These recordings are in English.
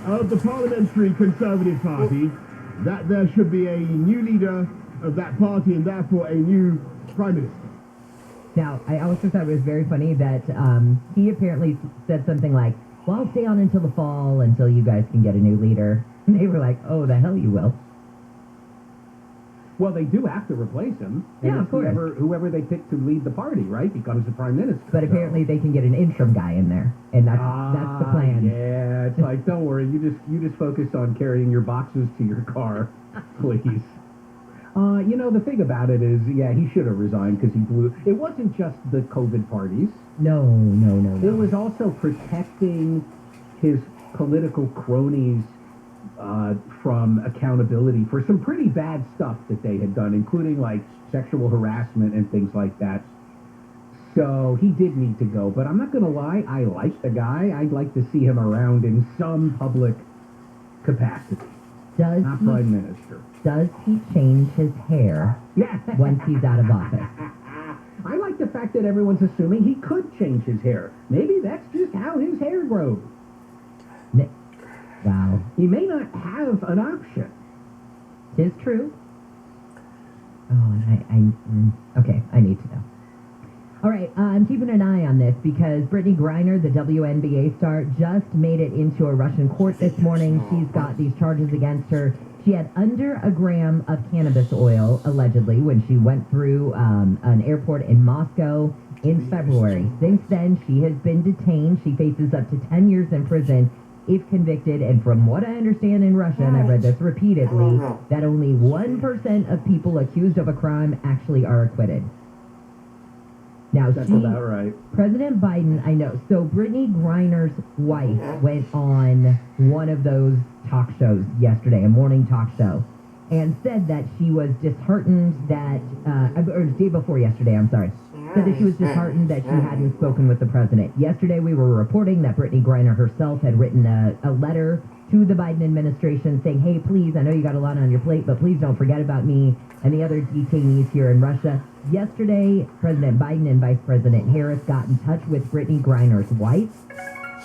of the Parliamentary Conservative Party that there should be a new leader of that party and therefore a new Prime Minister. Now, I also thought it was very funny that he apparently said something like, well, I'll stay on until the fall until you guys can get a new leader. And they were like, oh, the hell you will. Well, they do have to replace him. Yeah, of course. Whoever they pick to lead the party, right, becomes the prime minister. But apparently they can get an interim guy in there, and that's the plan. Yeah, it's like, don't worry, you just focus on carrying your boxes to your car, please. The thing about it is, yeah, he should have resigned because he blew. It wasn't just the COVID parties. No. It was also protecting his political cronies from accountability for some pretty bad stuff that they had done, including like sexual harassment and things like that. So he did need to go, but I'm not going to lie, I like the guy. I'd like to see him around in some public capacity. Not prime minister. Does he change his hair once he's out of office? I like the fact that everyone's assuming he could change his hair. Maybe that's just how his hair grows. Wow. He may not have an option. Is true. Oh, okay, I need to know. All right, I'm keeping an eye on this because Brittany Griner, the WNBA star, just made it into a Russian court this morning. She's got these charges against her. She had under a gram of cannabis oil, allegedly, when she went through an airport in Moscow in February. Since then, she has been detained. She faces up to 10 years in prison if convicted, and from what I understand in Russia, and I've read this repeatedly, that only 1% of people accused of a crime actually are acquitted. Now, that's about right. President Biden, I know. So Brittany Griner's wife went on one of those talk shows yesterday, a morning talk show, and said that she was disheartened that, or the day before yesterday, I'm sorry, said that she was disheartened that she hadn't spoken with the president. Yesterday we were reporting that Brittany Griner herself had written a letter to the Biden administration saying, hey, please, I know you got a lot on your plate, but please don't forget about me and the other detainees here in Russia. Yesterday, President Biden and Vice President Harris got in touch with Brittany Griner's wife.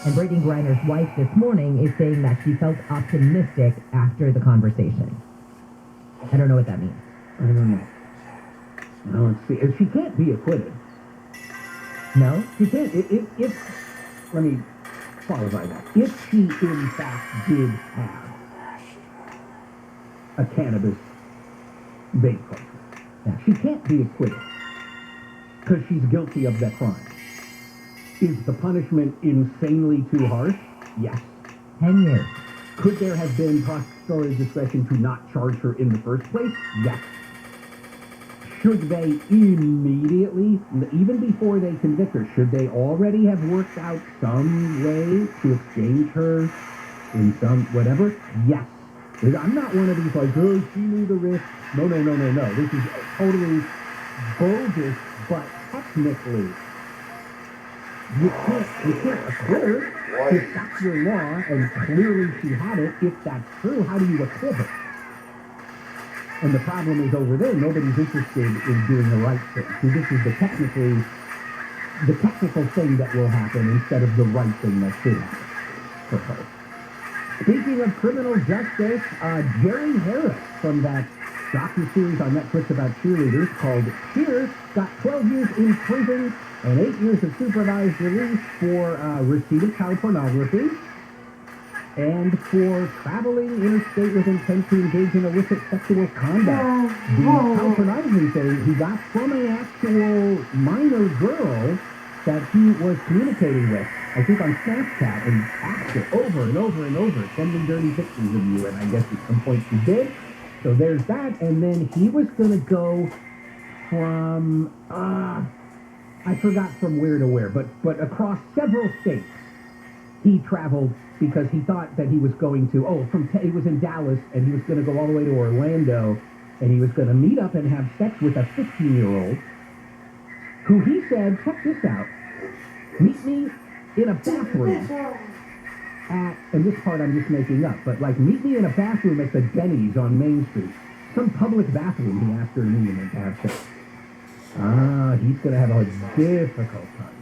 And Brittany Griner's wife this morning is saying that she felt optimistic after the conversation. I don't know what that means. I don't know. Now, let's see. She can't be acquitted. No? She can't. Let me qualify that. If she, in fact, did have a cannabis vape culture, she can't be acquitted because she's guilty of that crime. Is the punishment insanely too harsh? Yes. 10 years. Could there have been prosecutorial discretion to not charge her in the first place? Yes. Should they immediately, even before they convict her, should they already have worked out some way to exchange her in some whatever? Yes. I'm not one of these like, oh, she knew the risk. No. This is totally bogus, but technically, you can't acquit her. If that's your law, and clearly she had it, if that's true, how do you acquit her? And the problem is over there, nobody's interested in doing the right thing. So this is the technical thing that will happen instead of the right thing that should happen for her. Speaking of criminal justice, Jerry Harris from that docu-series on Netflix about cheerleaders called Cheers got 12 years in prison and 8 years of supervised release for receipt of child pornography and for traveling interstate with intent to engage in illicit sexual conduct. The child pornography thing he got from an actual minor girl that he was communicating with, I think on Snapchat, and asked her over and over and over, send me dirty pictures of you, and I guess at some point she did. So there's that, and then he was going to go from, I forgot from where to where, but across several states. He traveled because he thought that he was going to, he was in Dallas, and he was going to go all the way to Orlando, and he was going to meet up and have sex with a 15-year-old, who he said, check this out, meet me in a bathroom at, and this part I'm just making up, but like meet me in a bathroom at the Denny's on Main Street. Some public bathroom he asked her to meet him in to have sex. He's going to have a difficult time.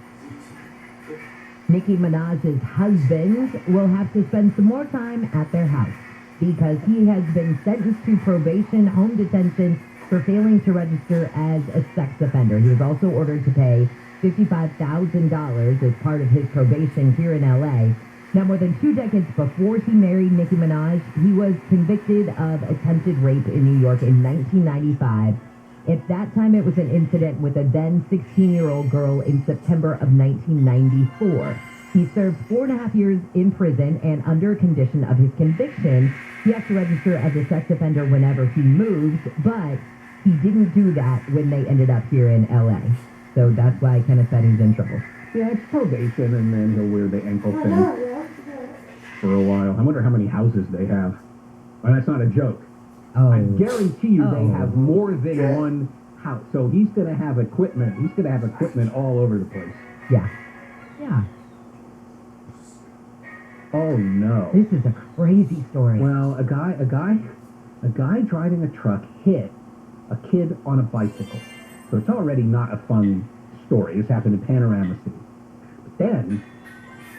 Nicki Minaj's husband will have to spend some more time at their house because he has been sentenced to probation, home detention, for failing to register as a sex offender. He was also ordered to pay $55,000 as part of his probation here in L.A. Now, more than 2 decades before he married Nicki Minaj, he was convicted of attempted rape in New York in 1995. At that time, it was an incident with a then 16-year-old girl in September of 1994. He served 4.5 years in prison, and under condition of his conviction, he has to register as a sex offender whenever he moves, but he didn't do that when they ended up here in L.A. So that's why Kenneth said he's in trouble. Yeah, it's probation, and then he'll wear the ankle thing for a while. I wonder how many houses they have. And that's not a joke. Oh. I guarantee you they Oh. have more than one house. So he's going to have equipment. He's going to have equipment all over the place. Yeah. Yeah. Oh, no. This is a crazy story. Well, a guy driving a truck hit a kid on a bicycle. So it's already not a fun story. This happened in Panorama City. But then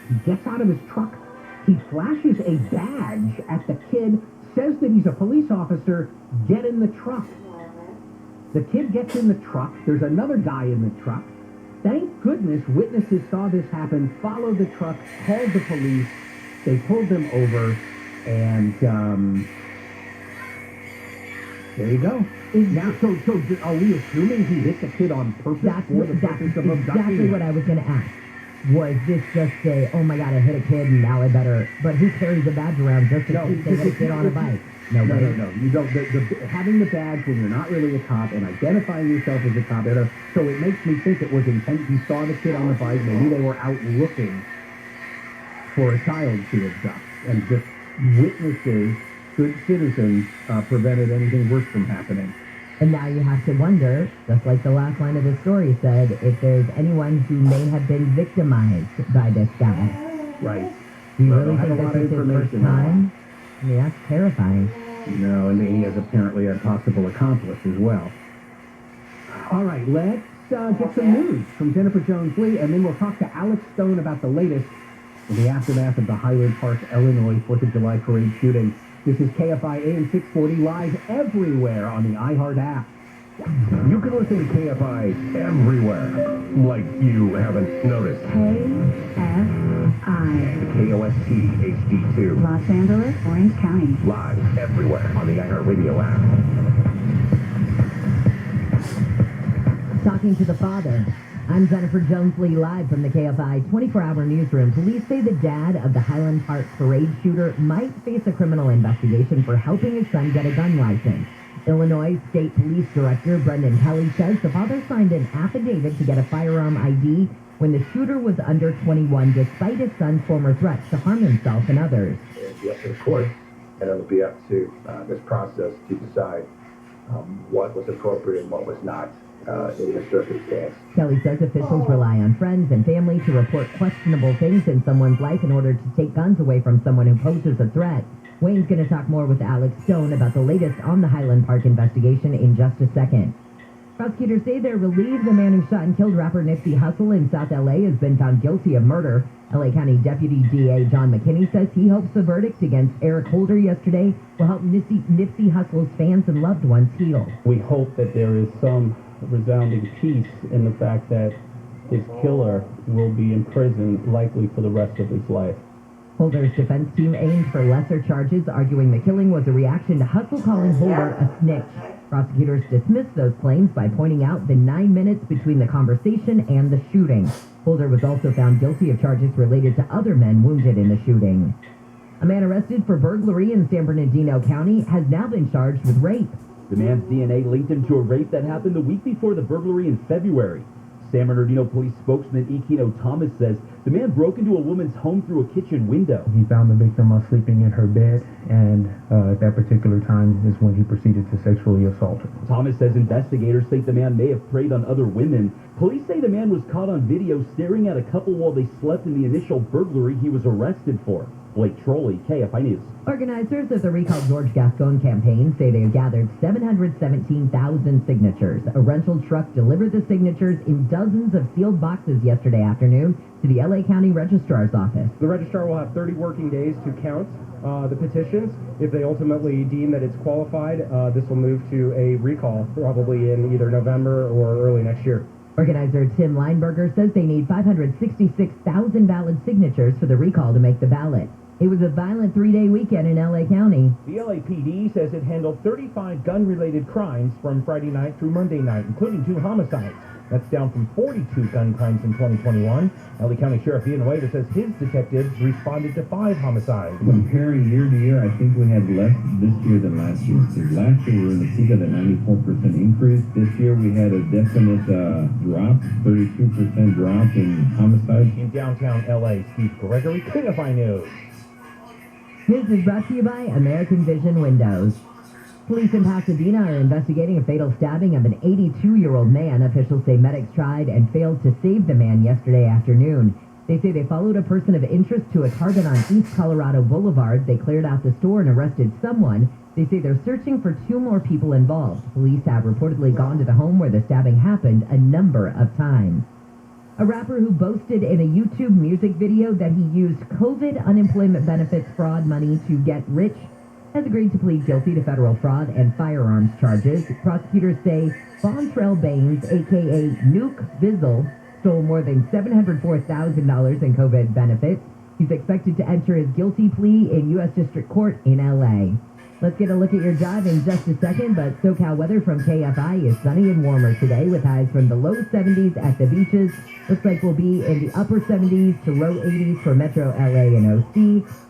he gets out of his truck. He flashes a badge at the kid, says that he's a police officer. Get in the truck. The kid gets in the truck. There's another guy in the truck. Thank goodness witnesses saw this happen, followed the truck, called the police. They pulled them over, and there you go. Now, so are we assuming he hit the kid on purpose That's for the purpose of abducting exactly him? what I was going to ask. Was this just a, oh my God, I hit a kid and now I better, but who carries a badge around just in case they hit a kid on a bike? No. You don't. Having the badge when you're not really a cop and identifying yourself as a cop, so it makes me think it was intent. He saw the kid on the bike. Maybe they were out looking for a child to abduct, and just witnesses, good citizens, prevented anything worse from happening. And now you have to wonder, just like the last line of the story said, if there's anyone who may have been victimized by this guy. Right. Do you Well, really I have think a lot this of is his first information on it. time? I mean, that's terrifying. No, and he has apparently a possible accomplice as well. All right, let's get some news from Jennifer Jones-Lee, and then we'll talk to Alex Stone about the latest in the aftermath of the Highland Park, Illinois 4th of July parade shooting. This is KFI AM 640 live everywhere on the iHeart app. You can listen to KFI everywhere, like you haven't noticed. KFI. The KOST HD2, Los Angeles, Orange County. live everywhere on the iHeart Radio app. Talking to the father. I'm Jennifer Jones-Lee, live from the KFI 24-hour newsroom. Police say the dad of the Highland Park parade shooter might face a criminal investigation for helping his son get a gun license. Illinois State Police Director Brendan Kelly says the father signed an affidavit to get a firearm ID when the shooter was under 21, despite his son's former threats to harm himself and others. It'll be up to the court, and it'll be up to this process to decide what was appropriate and what was not in this circumstance. Kelly says officials rely on friends and family to report questionable things in someone's life in order to take guns away from someone who poses a threat. Wayne's going to talk more with Alex Stone about the latest on the Highland Park investigation in just a second. Prosecutors say they're relieved the man who shot and killed rapper Nipsey Hussle in South L.A. has been found guilty of murder. L.A. County Deputy DA John McKinney says he hopes the verdict against Eric Holder yesterday will help Nipsey Hussle's fans and loved ones heal. We hope that there is some resounding peace in the fact that his killer will be in prison likely for the rest of his life. Holder's defense team aimed for lesser charges, arguing the killing was a reaction to Hussle calling Holder a snitch. Prosecutors dismissed those claims by pointing out the 9 minutes between the conversation and the shooting. Holder was also found guilty of charges related to other men wounded in the shooting. A man arrested for burglary in San Bernardino County has now been charged with rape. The man's DNA linked him to a rape that happened the week before the burglary in February. San Bernardino police spokesman Equino Thomas says the man broke into a woman's home through a kitchen window. He found the victim sleeping in her bed, and at that particular time is when he proceeded to sexually assault her. Thomas says investigators think the man may have preyed on other women. Police say the man was caught on video staring at a couple while they slept in the initial burglary he was arrested for. Blake Trolley, KFI News. Organizers of the Recall George Gascon campaign say they have gathered 717,000 signatures. A rental truck delivered the signatures in dozens of sealed boxes yesterday afternoon to the LA County Registrar's office. The registrar will have 30 working days to count the petitions. If they ultimately deem that it's qualified, this will move to a recall probably in either November or early next year. Organizer Tim Lineberger says they need 566,000 valid signatures for the recall to make the ballot. It was a violent three-day weekend in LA County. The LAPD says it handled 35 gun-related crimes from Friday night through Monday night, including 2 homicides. That's down from 42 gun crimes in 2021. LA County Sheriff Villanueva says his detectives responded to 5 homicides. Comparing year to year, I think we had less this year than last year. Because last year we were in the peak of the 94% increase. This year we had a definite drop, 32% drop in homicides. In downtown LA, Steve Gregory, KFI News. This is brought to you by American Vision Windows. Police in Pasadena are investigating a fatal stabbing of an 82-year-old man. Officials say medics tried and failed to save the man yesterday afternoon. They say they followed a person of interest to a Target on East Colorado Boulevard. They cleared out the store and arrested someone. They say they're searching for 2 more people involved. Police have reportedly gone to the home where the stabbing happened a number of times. A rapper who boasted in a YouTube music video that he used COVID unemployment benefits fraud money to get rich has agreed to plead guilty to federal fraud and firearms charges. Prosecutors say Bontrell Baines, a.k.a. Nuke Bizzle, stole more than $704,000 in COVID benefits. He's expected to enter his guilty plea in U.S. District Court in L.A. Let's get a look at your drive in just a second, but SoCal weather from KFI is sunny and warmer today with highs from the low 70s at the beaches. Looks like we'll be in the upper 70s to low 80s for Metro LA and OC,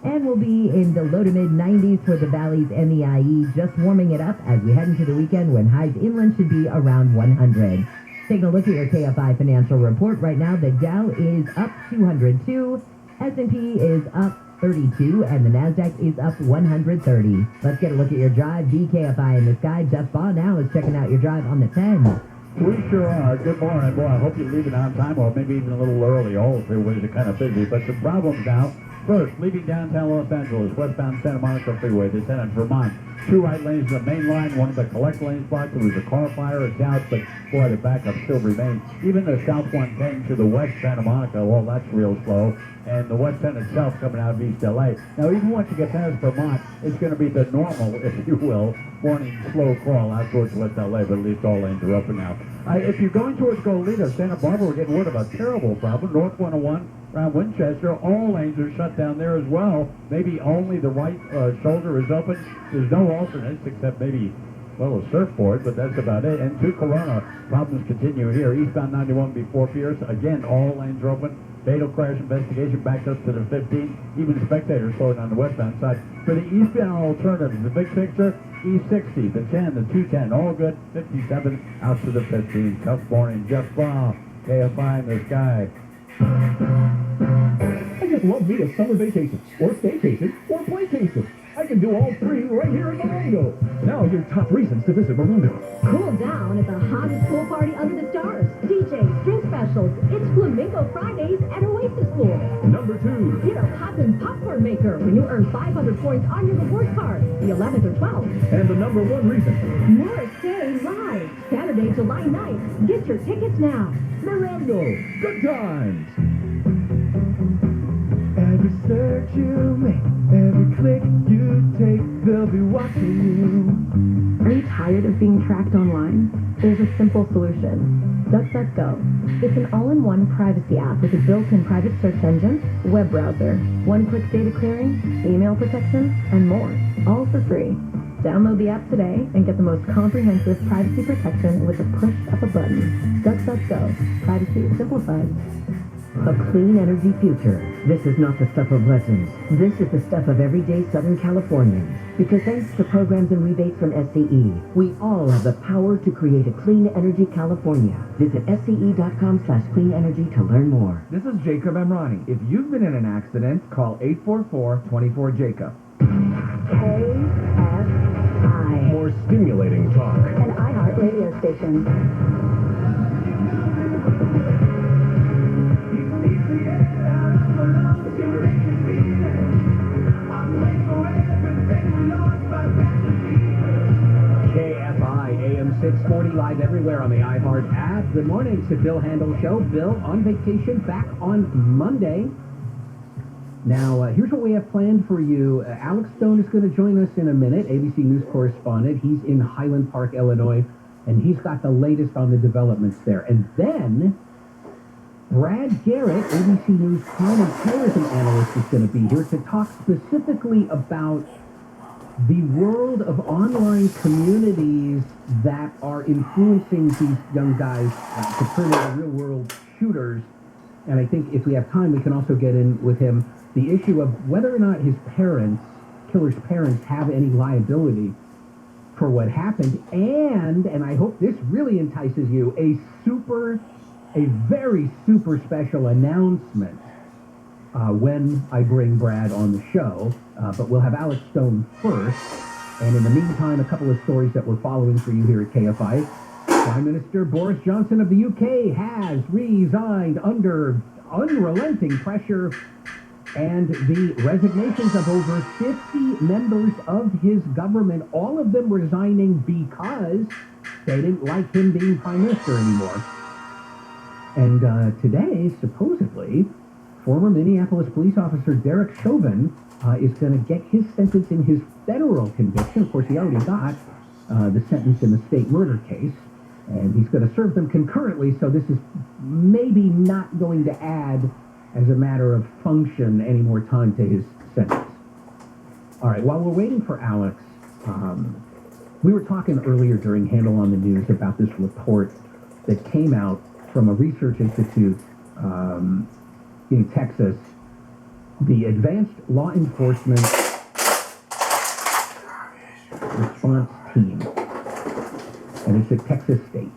and we'll be in the low to mid 90s for the valleys and the IE, just warming it up as we head into the weekend when highs inland should be around 100. Taking a look at your KFI financial report right now, the Dow is up 202, S&P is up 32, and the NASDAQ is up 130. Let's get a look at your drive. VKFI in the sky. Jeff Baugh now is checking out your drive on the 10. We sure are. Good morning. Boy, I hope you're leaving on time or maybe even a little early. All the freeways are kind of busy, but some problems now. First, leaving downtown Los Angeles, westbound Santa Monica Freeway, descending Vermont. 2 right lanes to the main line, 1 of the collect lanes blocked. There was a car fire, it's out, but boy, the backup still remains. Even the South 110 to the west Santa Monica, well, that's real slow. And the west end itself coming out of East LA. Now, even once you get past Vermont, it's going to be the normal, if you will, morning slow crawl out towards West LA, but at least all lanes are open now. If you're going towards Goleta, Santa Barbara, we're getting word of a terrible problem. North 101 around Winchester, all lanes are shut down there as well. Maybe only the right shoulder is open. There's no alternates except maybe, well, a surfboard, but that's about it. And to Corona, problems continue here. Eastbound 91 before Pierce, again, all lanes are open. Fatal crash investigation backed up to the 15. Even spectators slowing on the westbound side. For the eastbound alternatives, the big picture, E60, the 10, the 210, all good. 57 out to the 15. Tough morning. Jeff Baugh, KFI in the sky. I just love me a summer vacation, or staycation, or playcation. I can do all 3 right here in Morongo. Now your top reasons to visit Morongo. Cool down at the hottest pool party under the stars. DJs, drink specials. It's Flamingo Fridays at Oasis Pool. Number 2. Get a poppin' popcorn maker when you earn 500 points on your reward card, the 11th or 12th. And the number 1 reason. Morris Day Live, Saturday, July 9th. Get your tickets now. Morongo. Good times. Every search you make, every click you take, they'll be watching you. Are you tired of being tracked online? There's a simple solution. DuckDuckGo. It's an all-in-one privacy app with a built-in private search engine, web browser, one-click data clearing, email protection, and more, all for free. Download the app today and get the most comprehensive privacy protection with the push of a button. DuckDuckGo. Privacy simplified. A clean energy future. This is not the stuff of legends. This is the stuff of everyday Southern Californians. Because thanks to programs and rebates from SCE, we all have the power to create a clean energy California. Visit SCE.com/cleanenergy to learn more. This is Jacob Emrani. If you've been in an accident, call 844-24-JACOB. KFI. More stimulating talk. An iHeart radio station. 640 live everywhere on the iHeart app. Good morning. It's the Bill Handel Show. Bill on vacation, back on Monday. Now, here's what we have planned for you. Alex Stone is going to join us in a minute, ABC News correspondent. He's in Highland Park, Illinois, and he's got the latest on the developments there. And then Brad Garrett, ABC News crime and terrorism analyst, is going to be here to talk specifically about the world of online communities that are influencing these young guys to turn into real-world shooters. And I think if we have time, we can also get in with him the issue of whether or not his parents, killer's parents, have any liability for what happened. And I hope this really entices you, a very super special announcement when I bring Brad on the show. But we'll have Alex Stone first. And in the meantime, a couple of stories that we're following for you here at KFI. Prime Minister Boris Johnson of the UK has resigned under unrelenting pressure, and the resignations of over 50 members of his government, all of them resigning because they didn't like him being Prime Minister anymore. And today, supposedly, former Minneapolis police officer Derek Chauvin is going to get his sentence in his federal conviction. Of course, he already got the sentence in the state murder case, and he's going to serve them concurrently, so this is maybe not going to add, as a matter of function, any more time to his sentence. All right, while we're waiting for Alex, we were talking earlier during Handle on the News about this report that came out from a research institute in Texas, the Advanced Law Enforcement Response Team, and it's at Texas State.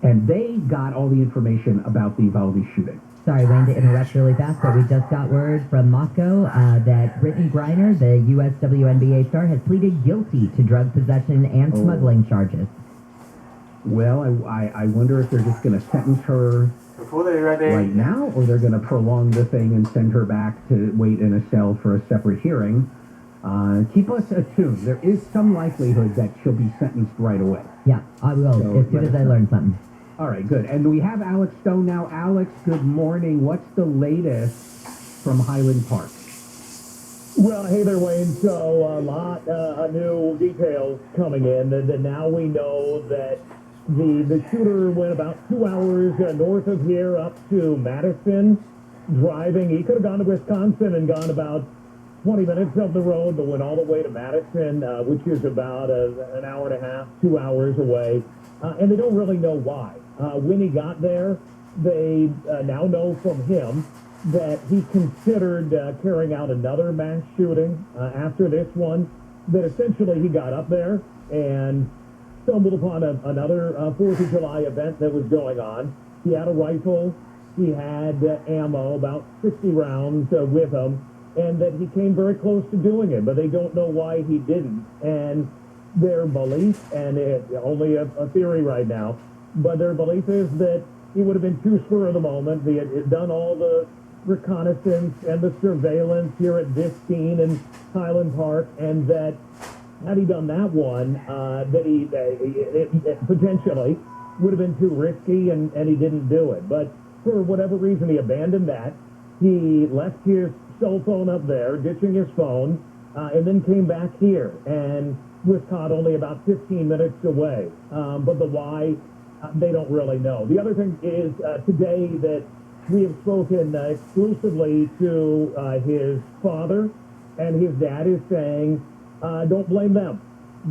And they got all the information about the Uvalde shooting. Sorry, Wayne, to interrupt really fast, but we just got word from Moscow that Brittany Griner, the US WNBA star, has pleaded guilty to drug possession and smuggling charges. Well, I wonder if they're just going to sentence her right now, or they're going to prolong the thing and send her back to wait in a cell for a separate hearing. Keep us attuned. There is some likelihood that she'll be sentenced right away. Yeah, I will, So as soon as I learn something. All right, good. And we have Alex Stone now. Alex, good morning. What's the latest from Highland Park? Well, hey there, Wayne. So a lot of new details coming in. That now we know that the shooter went about 2 hours north of here up to Madison, driving. He could have gone to Wisconsin and gone about 20 minutes up the road, but went all the way to Madison, which is about an hour and a half, 2 hours away. And they don't really know why. When he got there, they now know from him that he considered carrying out another mass shooting after this one, that essentially he got up there and stumbled upon another 4th of July event that was going on. He had a rifle, he had ammo, about 60 rounds with him, and that he came very close to doing it, but they don't know why he didn't. And their belief, and it's only a theory right now, but their belief is that he would have been too spur of the moment. He had done all the reconnaissance and the surveillance here at this scene in Highland Park, and that had he done that one, that it potentially would have been too risky, and he didn't do it. But for whatever reason, he abandoned that. He left his cell phone up there, ditching his phone, and then came back here and was caught only about 15 minutes away. But the why, they don't really know. The other thing is today that we have spoken exclusively to his father, and his dad is saying, don't blame them,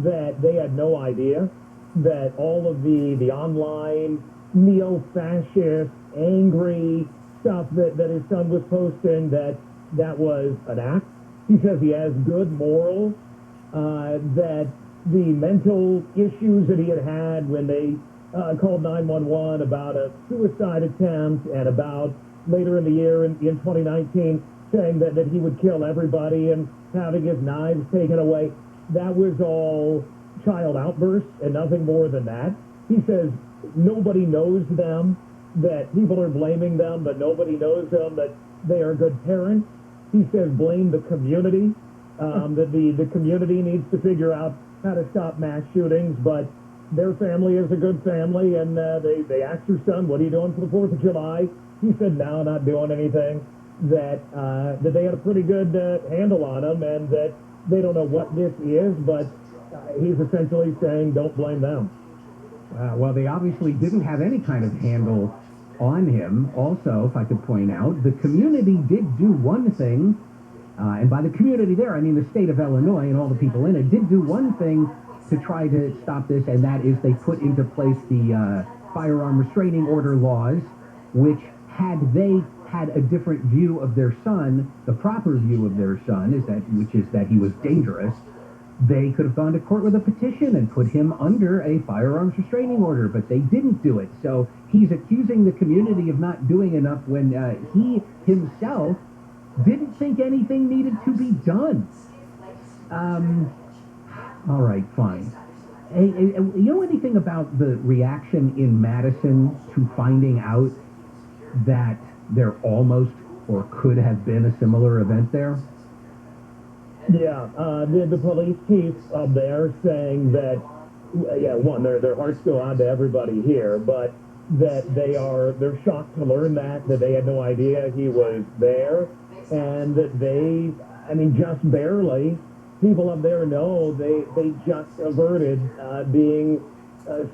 that they had no idea that all of the online neo-fascist, angry stuff that his son was posting, that was an act. He says he has good morals, that the mental issues that he had when they called 911 about a suicide attempt, and about later in the year in 2019 saying that he would kill everybody and having his knives taken away, that was all child outbursts and nothing more than that. He says nobody knows them, that people are blaming them, but nobody knows them, that they are good parents. He says blame the community, that the community needs to figure out how to stop mass shootings, but their family is a good family, and they asked her son, what are you doing for the 4th of July? He said, no, not doing anything. That they had a pretty good handle on him, and that they don't know what this is, but he's essentially saying, don't blame them. Well, they obviously didn't have any kind of handle on him. Also, if I could point out, the community did do one thing, and by the community there, I mean the state of Illinois and all the people in it, did do one thing to try to stop this, and that is they put into place the firearm restraining order laws, which had they had a different view of their son, the proper view of their son, which is that he was dangerous, they could have gone to court with a petition and put him under a firearms restraining order, but they didn't do it. So he's accusing the community of not doing enough when he himself didn't think anything needed to be done. All right, fine. Hey, you know anything about the reaction in Madison to finding out that there almost or could have been a similar event there? Yeah, the police chief up there saying that, one, their hearts go out to everybody here, but that they're shocked to learn that they had no idea he was there, and that just barely, people up there know they just averted being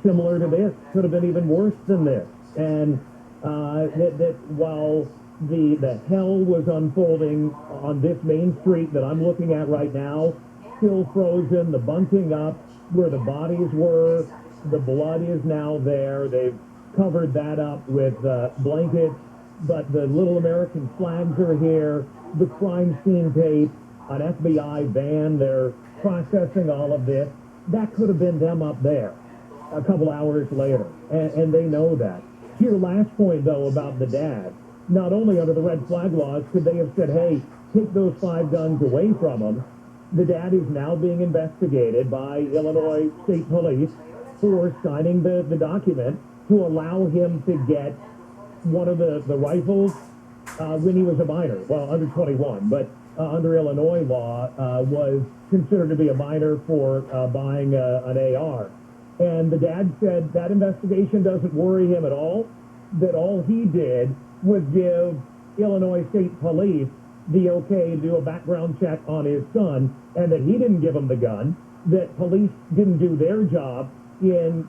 similar to this, could have been even worse than this, and that while the hell was unfolding on this main street that I'm looking at right now, still frozen, the bunting up where the bodies were, the blood is now there, they've covered that up with blankets, but the little American flags are here, the crime scene tape, an FBI van, they're processing all of this. That could have been them up there a couple hours later, and they know that. To your last point, though, about the dad, not only under the red flag laws could they have said, hey, take those 5 guns away from him, the dad is now being investigated by Illinois State Police for signing the document to allow him to get one of the rifles when he was a minor, well, under 21, but under Illinois law was considered to be a minor for buying an AR. And the dad said that investigation doesn't worry him at all, that all he did was give Illinois State Police the okay to do a background check on his son, and that he didn't give him the gun, that police didn't do their job in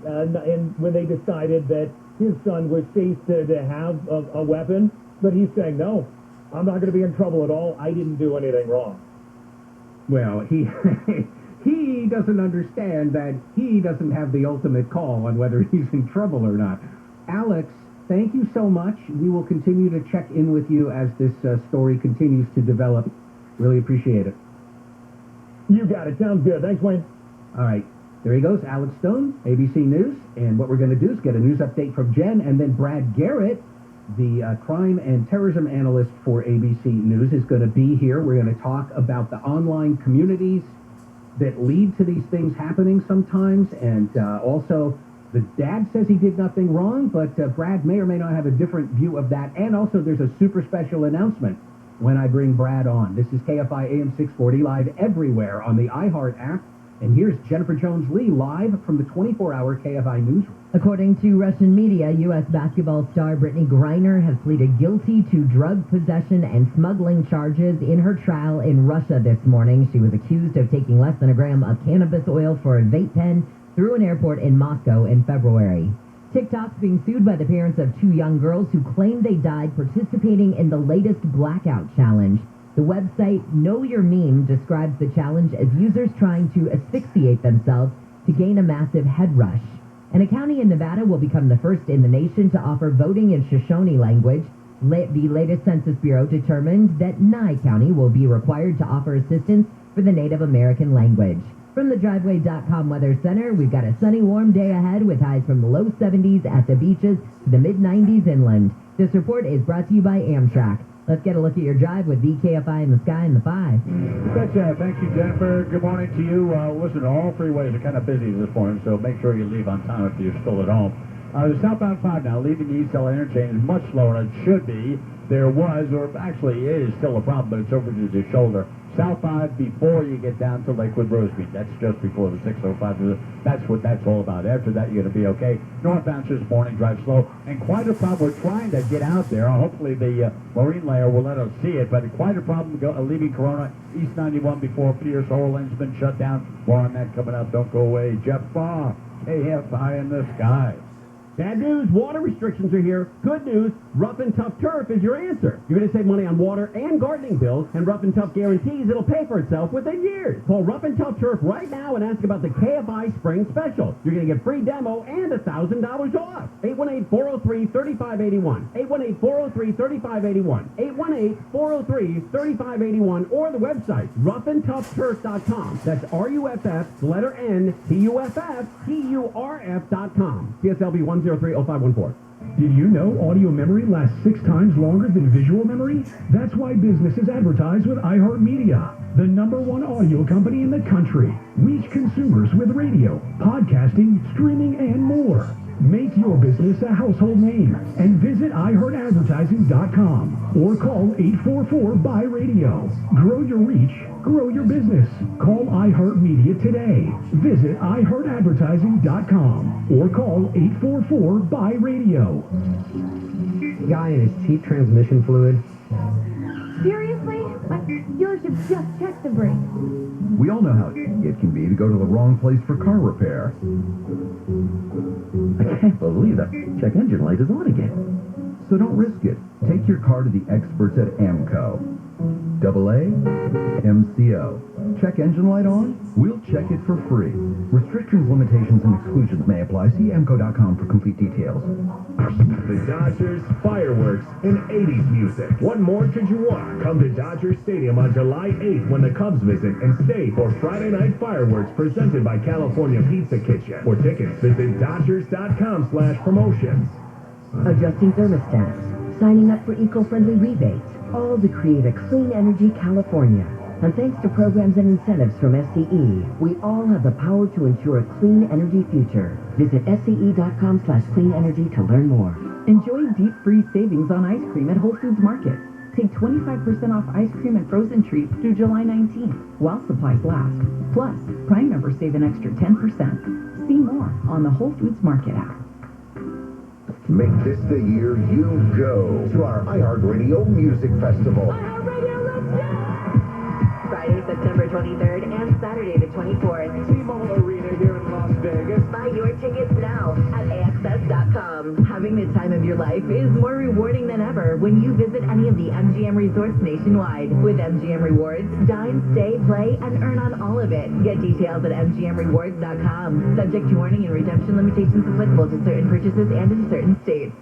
when they decided that his son was safe to have a weapon, but he's saying, no, I'm not going to be in trouble at all, I didn't do anything wrong. Well, he doesn't understand that he doesn't have the ultimate call on whether he's in trouble or not. Alex, thank you so much. We will continue to check in with you as this story continues to develop. Really appreciate it. You got it. Sounds good. Thanks, Wayne. All right. There he goes, Alex Stone, ABC News. And what we're going to do is get a news update from Jen, and then Brad Garrett, the crime and terrorism analyst for ABC News, is going to be here. We're going to talk about the online communities that lead to these things happening sometimes, and also the dad says he did nothing wrong, but Brad may or may not have a different view of that. And also there's a super special announcement when I bring Brad on. This is KFI AM 640 live everywhere on the iHeart app. And here's Jennifer Jones-Lee live from the 24-hour KFI newsroom. According to Russian media, U.S. basketball star Brittany Griner has pleaded guilty to drug possession and smuggling charges in her trial in Russia this morning. She was accused of taking less than a gram of cannabis oil for a vape pen through an airport in Moscow in February. TikTok's being sued by the parents of 2 young girls who claim they died participating in the latest blackout challenge. The website Know Your Meme describes the challenge as users trying to asphyxiate themselves to gain a massive head rush. And a county in Nevada will become the first in the nation to offer voting in Shoshone language. The latest Census Bureau determined that Nye County will be required to offer assistance for the Native American language. From the Driveway.com Weather Center, we've got a sunny, warm day ahead with highs from the low 70s at the beaches to the mid-90s inland. This report is brought to you by Amtrak. Let's get a look at your drive with VKFI in the sky in the 5. Thank you, Jennifer. Good morning to you. Listen, all freeways are kind of busy this morning, so make sure you leave on time if you're still at home. The southbound 5 now, leaving the East LA interchange is much slower than it should be. There was, or actually is still a problem, but it's over to the shoulder. South 5 before you get down to Lakewood Rosemead. That's just before the 605. That's what that's all about. After that, you're going to be okay. Northbound this morning, drive slow. And quite a problem. We're trying to get out there. Hopefully the marine layer will let us see it. But quite a problem leaving Corona, East 91 before Pierce. The whole lane's been shut down. More on that coming up. Don't go away. Jeff Baugh, KFI in the sky. Bad news, water restrictions are here. Good news, Rough and Tough Turf is your answer. You're going to save money on water and gardening bills, and Rough and Tough guarantees it'll pay for itself within years. Call Rough and Tough Turf right now and ask about the KFI Spring Special. You're going to get free demo and $1,000 off. 818-403-3581. 818-403-3581. 818-403-3581 or the website, roughandtoughturf.com. That's RUFF, letter N, TUFF, TURF.com. CSLB 1030514. Did you know audio memory lasts 6 times longer than visual memory? That's why businesses advertise with iHeartMedia, the #1 audio company in the country. Reach consumers with radio, podcasting, streaming, and more. Make your business a household name and visit iHeartAdvertising.com or call 844-BUY-RADIO. Grow your reach, grow your business. Call iHeartMedia today. Visit iHeartAdvertising.com or call 844-BUY-RADIO. Guy in his cheap transmission fluid. Seriously? My dealership just checked the brakes. We all know how it can be to go to the wrong place for car repair. I can't believe that check engine light is on again. So don't risk it. Take your car to the experts at AMCO. AA, MCO. Check engine light on? We'll check it for free. Restrictions, limitations, and exclusions may apply. See AMCO.com for complete details. The Dodgers, fireworks, and 80s music. What more could you want? Come to Dodger Stadium on July 8th when the Cubs visit and stay for Friday Night Fireworks presented by California Pizza Kitchen. For tickets, visit Dodgers.com/promotions. Adjusting thermostats, signing up for eco-friendly rebates, all to create a clean energy California. And thanks to programs and incentives from SCE, we all have the power to ensure a clean energy future. Visit SCE.com/clean energy to learn more. Enjoy deep freeze savings on ice cream at Whole Foods Market. Take 25% off ice cream and frozen treats through July 19th, while supplies last. Plus, Prime members save an extra 10%. See more on the Whole Foods Market app. Make this the year you go to our iHeartRadio Music Festival. Friday, September 23rd and Saturday the 24th. T-Mobile Arena here in Las Vegas. Buy your tickets now at AXS.com. Having the time of your life is more rewarding than ever when you visit any of the MGM resorts nationwide. With MGM Rewards, dine, stay, play, and earn on all of it. Get details at MGMRewards.com. Subject to warning and redemption limitations applicable to certain purchases and in certain states.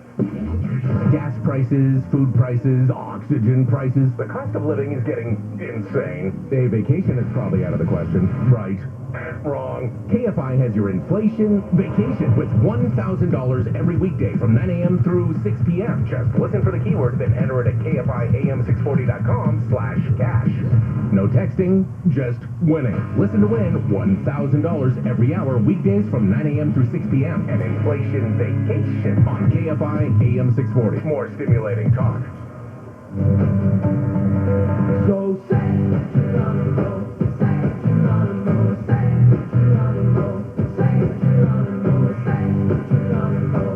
Gas prices, food prices, oxygen prices. The cost of living is getting insane. A vacation is probably out of the question. Right. Wrong. KFI has your inflation vacation with $1,000 every weekday from 9 a.m. through 6 p.m. Just listen for the keyword, then enter it at KFIAM640.com/cash. No texting, just winning. Listen to win $1,000 every hour weekdays from 9 a.m. through 6 p.m. An inflation vacation on KFI AM640. More stimulating talk. So say what you wanna know, say what you wanna know, say what you wanna know, say what you wanna know, say what you wanna know.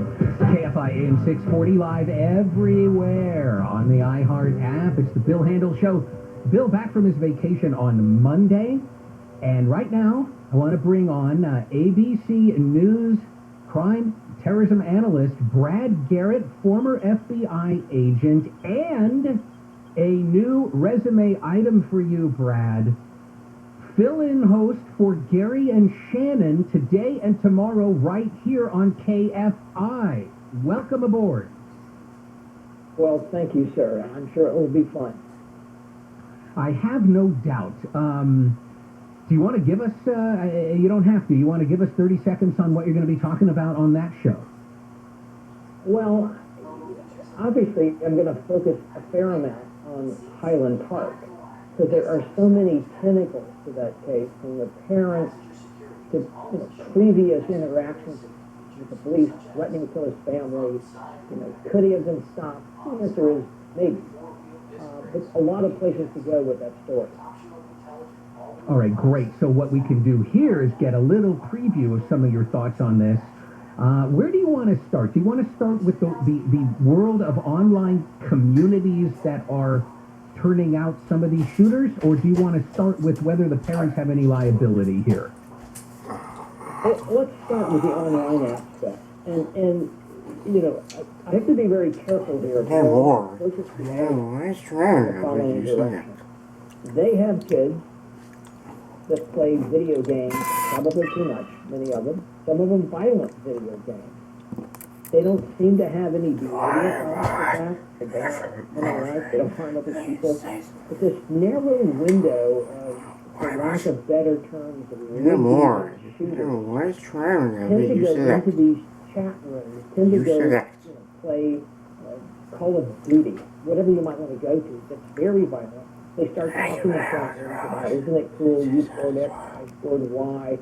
KFI AM 640 live everywhere on the iHeart app. It's the Bill Handel Show. Bill back from his vacation on Monday, and right now I want to bring on ABC News crime terrorism analyst Brad Garrett, former FBI agent, and a new resume item for you, Brad. Fill-in host for Gary and Shannon today and tomorrow right here on KFI. Welcome aboard. Well, thank you, sir. I'm sure it will be fun. I have no doubt. Do you want to give us, you don't have to, you want to give us 30 seconds on what you're going to be talking about on that show? Well, obviously, I'm going to focus a fair amount on Highland Park, because there are so many tentacles to that case, from the parents to previous interactions with with the police threatening to kill his family. Could he have been stopped? The answer is maybe. But a lot of places to go with that story. All right, great. So what we can do here is get a little preview of some of your thoughts on this. Where do you want to start? Do you want to start with the world of online communities that are turning out some of these shooters, or do you want to start with whether the parents have any liability here? Let's start with the online aspect. And I have to be very careful here. They have kids that play video games, probably too much, many of them. Some of them violent video games. They don't seem to have any behavior problems with that. They don't harm other people. But this narrow window of, for lack of better terms, of tend to go into these chat rooms, tend to go play Call of Duty, whatever you might want to go to, that's very violent. They start talking in chat rooms about, isn't it cool, you scored X, I scored Y.